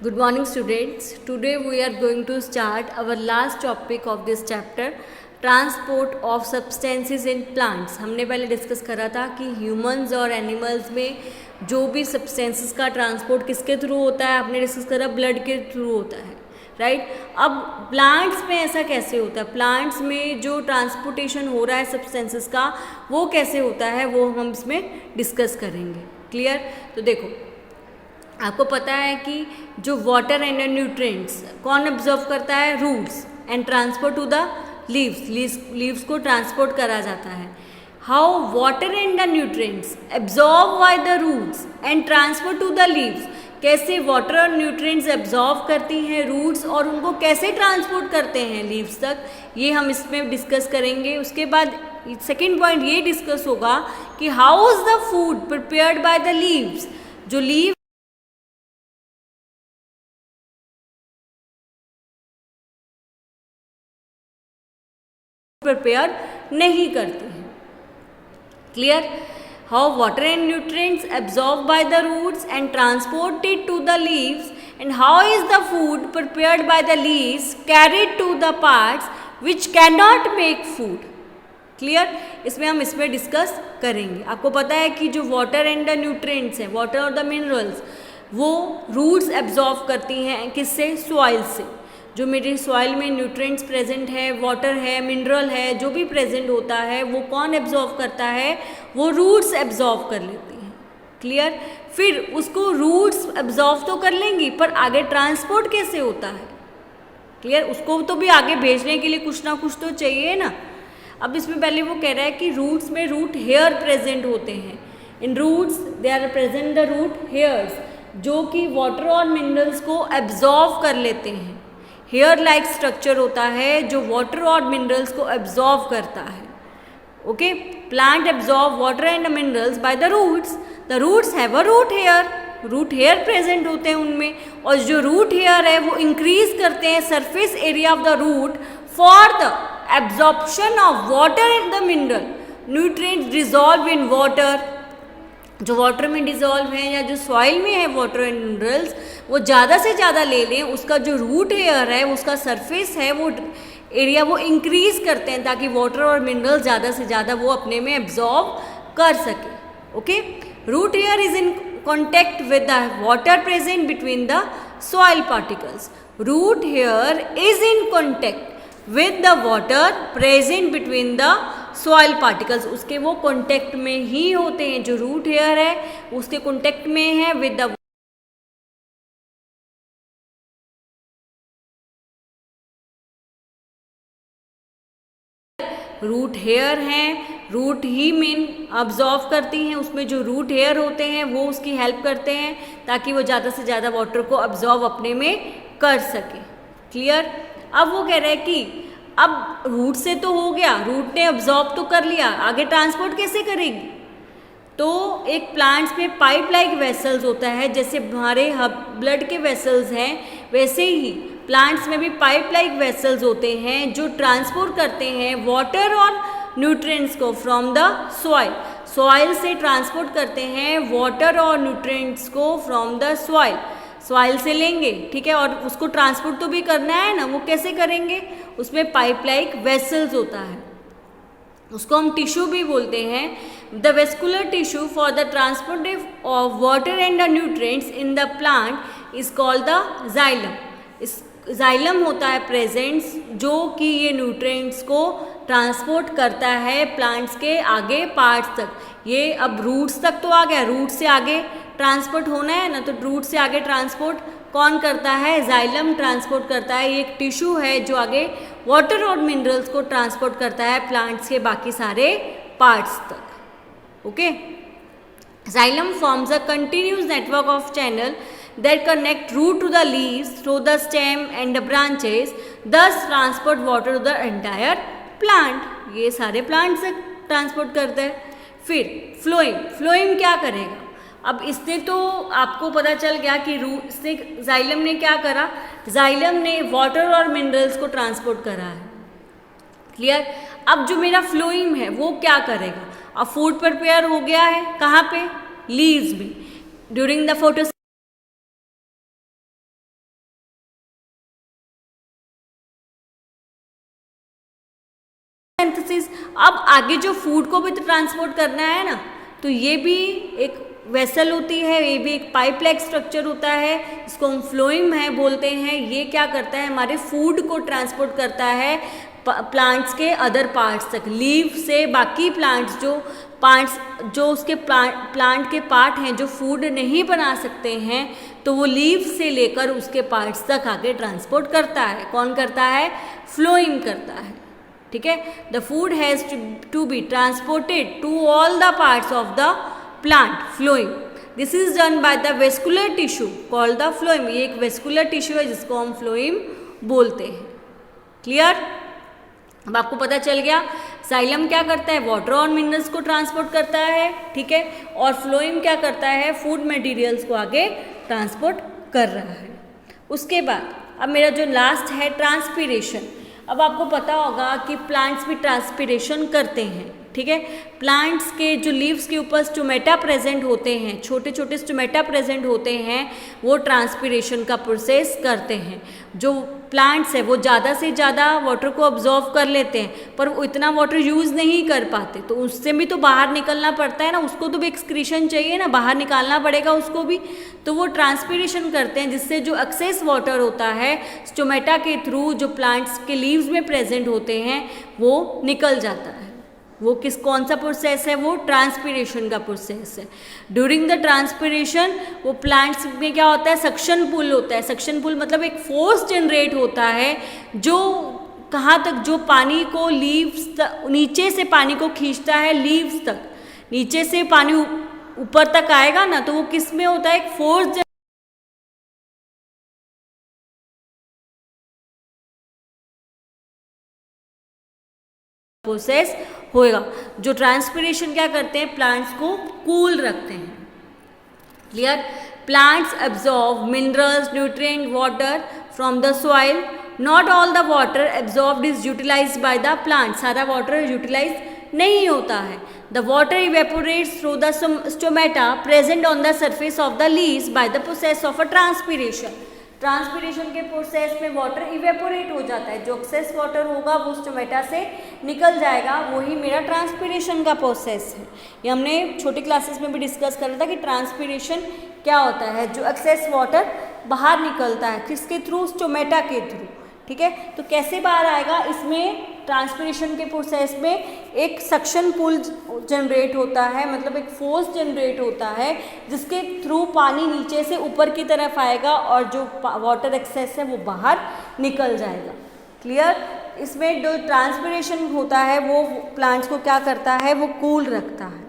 Good morning students. Today we are going to start our last topic of this chapter, transport of substances in plants. हमने पहले discuss करा था कि humans और animals में जो भी सब्सटेंसेस का ट्रांसपोर्ट किसके थ्रू होता है, आपने डिस्कस करा ब्लड के थ्रू होता है, राइट। अब प्लांट्स में ऐसा कैसे होता है, प्लांट्स में जो ट्रांसपोर्टेशन हो रहा है सब्सटेंसेस का वो कैसे होता है वो हम इसमें डिस्कस करेंगे। क्लियर? तो देखो, आपको पता है कि जो वाटर एंड न्यूट्रिएंट्स कौन एब्जॉर्व करता है, roots, and transport to the leaves को ट्रांसपोर्ट करा जाता है। How water and the nutrients absorb by the roots and transport to the leaves, कैसे वाटर और न्यूट्रिएंट्स एब्जॉर्व करती हैं रूट्स और उनको कैसे ट्रांसपोर्ट करते हैं लीव्स तक, ये हम इसमें डिस्कस करेंगे। उसके बाद सेकेंड पॉइंट ये डिस्कस होगा कि how is the food prepared by the leaves, जो लीव प्रिपेयर नहीं करती हैं। Clear? How water and nutrients absorb by the roots and transported to the leaves, and how is the food prepared by the leaves carried to the parts which can not make food. Clear? इसमें discuss करेंगे। आपको पता है कि जो water and the nutrients हैं, water और the minerals, वो रूट्स एब्जॉर्व करती हैं किससे, सॉइल से। जो मेरे सॉइल में न्यूट्रिएंट्स प्रेजेंट है, वाटर है, मिनरल है, जो भी प्रेजेंट होता है वो कौन एब्जॉर्व करता है, वो रूट्स एब्जॉर्व कर लेती हैं। क्लियर? फिर उसको रूट्स एब्जॉर्व तो कर लेंगी, पर आगे ट्रांसपोर्ट कैसे होता है। क्लियर? उसको तो भी आगे भेजने के लिए कुछ ना कुछ तो चाहिए ना। अब इसमें पहले वो कह रहा है कि रूट्स में रूट हेयर प्रेजेंट होते हैं। In roots they are present the root hairs, जो कि वाटर और मिनरल्स को एब्जॉर्व कर लेते हैं। हेयर लाइक स्ट्रक्चर होता है जो वाटर और मिनरल्स को एब्जॉर्व करता है। Okay, plant absorb water and minerals by the roots. The roots have a root hair, root hair present होते हैं उनमें, और जो रूट हेयर है वो इंक्रीज करते हैं surface area of the root for the absorption of water and the mineral nutrients dissolve in water. जो वाटर में डिजॉल्व है या जो सॉइल में है वाटर एंड मिनरल्स, वो ज़्यादा से ज़्यादा ले लें, उसका जो रूट हेयर है, उसका सरफेस है, वो एरिया वो इंक्रीज करते हैं ताकि वाटर और मिनरल्स ज़्यादा से ज़्यादा वो अपने में एब्जॉर्व कर सके। Okay, root hair is in contact with the water present between the soil particles. Root hair is in contact with the water present between the soil particles, उसके वो कॉन्टेक्ट में ही होते हैं। जो रूट हेयर है उसके कॉन्टेक्ट में है विद द रूट हेयर हैं, रूट ही मेन अब्जॉर्व करती हैं। उसमें जो रूट हेयर होते हैं वो उसकी हेल्प करते हैं ताकि वो ज़्यादा से ज़्यादा वाटर को अब्जॉर्व अपने में कर सके। क्लियर? अब वो कह रहे हैं कि अब रूट से तो हो गया, रूट ने अब्जॉर्ब तो कर लिया, आगे ट्रांसपोर्ट कैसे करेगी। तो एक प्लांट्स में पाइप लाइक वेसल्स होता है, जैसे हमारे ब्लड के वेसल्स हैं, वैसे ही प्लांट्स में भी पाइप लाइक वेसल्स होते हैं जो ट्रांसपोर्ट करते हैं वाटर और न्यूट्रिएंट्स को फ्रॉम द सॉइल। सॉइल से ट्रांसपोर्ट करते हैं वाटर और न्यूट्रिएंट्स को फ्रॉम द सॉइल। सॉइल से लेंगे, ठीक है, और उसको ट्रांसपोर्ट तो भी करना है ना, वो कैसे करेंगे, उसमें पाइप लाइक वेसल्स होता है, उसको हम टिश्यू भी बोलते हैं। The vascular tissue for the transport of water and the nutrients in the plant is called the xylem. इस जाइलम होता है प्रेजेंट्स जो कि ये न्यूट्रिएंट्स को ट्रांसपोर्ट करता है प्लांट्स के आगे पार्ट्स तक। ये अब रूट्स तक तो आ गया, रूट से आगे ट्रांसपोर्ट होना है ना, तो रूट से आगे ट्रांसपोर्ट कौन करता है, जाइलम ट्रांसपोर्ट करता है। ये एक टिश्यू है जो आगे वाटर और मिनरल्स को ट्रांसपोर्ट करता है प्लांट्स के बाकी सारे पार्ट्स तक। Okay, xylem forms a continuous network of channel that connect root to the leaves through the stem and the branches, thus transport water to the entire plant। ये सारे plant से transport करते हैं। फिर फ्लोएम क्या करेगा, अब इससे तो आपको पता चल गया कि इससे जाइलम ने क्या करा, जाइलम ने वाटर और मिनरल्स को ट्रांसपोर्ट करा है। क्लियर? अब जो मेरा फ्लोएम है वो क्या करेगा, अब फूड प्रिपेयर हो गया है कहाँ पे, लीव्स में, ड्यूरिंग द फोटो फोटोसिंथेसिस, अब आगे जो फूड को भी तो ट्रांसपोर्ट करना है ना, तो ये भी एक वेसल होती है, ये भी एक पाइप लाइक स्ट्रक्चर होता है, इसको हम फ्लोएम है बोलते हैं। ये क्या करता है, हमारे फूड को ट्रांसपोर्ट करता है प्लांट्स के अदर पार्ट्स तक, लीव से बाकी प्लांट्स जो उसके प्लांट के पार्ट हैं जो फूड नहीं बना सकते हैं, तो वो लीव से लेकर उसके पार्ट्स तक आगे ट्रांसपोर्ट करता है। कौन करता है, फ्लोइंग करता है। ठीक है, the food has to be transported to all the parts of the plant, flowing. This is done by the vascular tissue called the phloem. ये एक वेस्कुलर टिश्यू है जिसको हम फ्लोइम बोलते हैं। क्लियर, अब आपको पता चल गया जाइलम क्या करता है, वाटर और मिनरल्स को ट्रांसपोर्ट करता है, ठीक है, और फ्लोइम क्या करता है, फूड मटेरियल्स को आगे ट्रांसपोर्ट कर रहा है। उसके बाद अब मेरा जो लास्ट है ट्रांसपीरेशन। अब आपको पता होगा कि प्लांट्स भी ट्रांसपीरेशन करते हैं, ठीक है। प्लांट्स के जो लीव्स के ऊपर स्टोमेटा प्रेजेंट होते हैं, छोटे छोटे स्टोमेटा प्रेजेंट होते हैं, वो ट्रांसपीरेशन का प्रोसेस करते हैं। जो प्लांट्स है वो ज़्यादा से ज़्यादा वाटर को ऑब्जॉर्व कर लेते हैं, पर वो इतना वाटर यूज़ नहीं कर पाते, तो उससे भी तो बाहर निकलना पड़ता है ना, उसको तो भी एक्सक्रीशन चाहिए ना, बाहर निकालना पड़ेगा उसको भी, तो वो ट्रांसपीरेशन करते हैं, जिससे जो एक्सेस वाटर होता है स्टोमेटा के थ्रू जो प्लांट्स के लीव्स में प्रेजेंट होते हैं वो निकल जाता है। वो कौन सा प्रोसेस है, वो ट्रांसपीरेशन का प्रोसेस है। ड्यूरिंग द ट्रांसपीरेशन वो प्लांट्स में क्या होता है, सक्शन पुल होता है। सक्शन पुल मतलब एक फोर्स जनरेट होता है जो कहाँ तक, जो पानी को लीव्स तक, नीचे से पानी को खींचता है लीव्स तक, नीचे से पानी ऊपर तक आएगा ना, तो वो किस में होता है, एक फोर्स प्रोसेस होएगा। जो ट्रांसपीरेशन क्या करते हैं, प्लांट्स को कूल रखते हैं। Clear, plants absorb minerals, nutrient, water from the soil. Not all the water absorbed is utilized by the plant. सारा वाटर यूटिलाइज नहीं होता है। The water evaporates through the stomata present on the surface of the leaves by the process of a transpiration. Transpiration के process में water evaporate हो जाता है, जो एक्सेस वाटर होगा वो स्टोमेटा से निकल जाएगा, वही मेरा ट्रांसपीरेशन का प्रोसेस है। ये हमने छोटी क्लासेस में भी डिस्कस कर रहा था कि ट्रांसपीरेशन क्या होता है, जो एक्सेस वाटर बाहर निकलता है, किसके थ्रू, स्टोमेटा के थ्रू। ठीक है, तो कैसे बाहर आएगा, इसमें ट्रांसपीरेशन के प्रोसेस में एक सक्शन पुल जनरेट होता है, मतलब एक फोर्स जनरेट होता है जिसके थ्रू पानी नीचे से ऊपर की तरफ आएगा और जो वाटर एक्सेस है वो बाहर निकल जाएगा। क्लियर, इसमें जो ट्रांसपीरेशन होता है वो प्लांट्स को क्या करता है, वो कूल रखता है।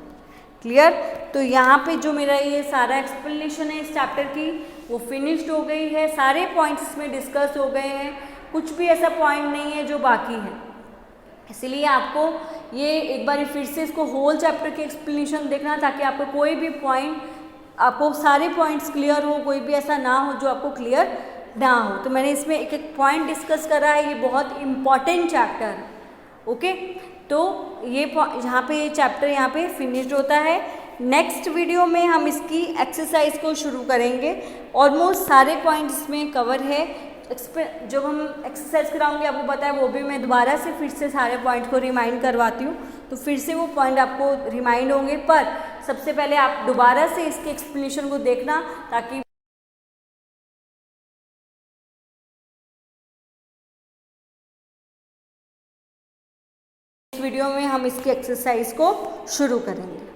क्लियर, तो यहाँ पे जो मेरा ये सारा एक्सप्लेनेशन है इस चैप्टर की वो फिनिश्ड हो गई है। सारे पॉइंट्स इसमें डिस्कस हो गए हैं, कुछ भी ऐसा पॉइंट नहीं है जो बाकी है। इसलिए आपको ये एक बार फिर से इसको होल चैप्टर के एक्सप्लेनेशन देखना, ताकि आपको कोई भी पॉइंट, आपको सारे पॉइंट्स क्लियर हो, कोई भी ऐसा ना हो जो आपको क्लियर ना हो। तो मैंने इसमें एक एक पॉइंट डिस्कस करा है, ये बहुत इम्पॉर्टेंट चैप्टर है। ओके, तो ये यहाँ पे ये चैप्टर यहाँ पे फिनिश्ड होता है। नेक्स्ट वीडियो में हम इसकी एक्सरसाइज को शुरू करेंगे। ऑलमोस्ट सारे पॉइंट्स इसमें कवर है। जब हम एक्सरसाइज कराऊंगी आपको पता है, वो भी मैं दोबारा से फिर से सारे पॉइंट्स को रिमाइंड करवाती हूँ, तो फिर से वो पॉइंट आपको रिमाइंड होंगे। पर सबसे पहले आप दोबारा से इसके एक्सप्लेनेशन को देखना, ताकि इस वीडियो में हम इसकी एक्सरसाइज को शुरू करेंगे।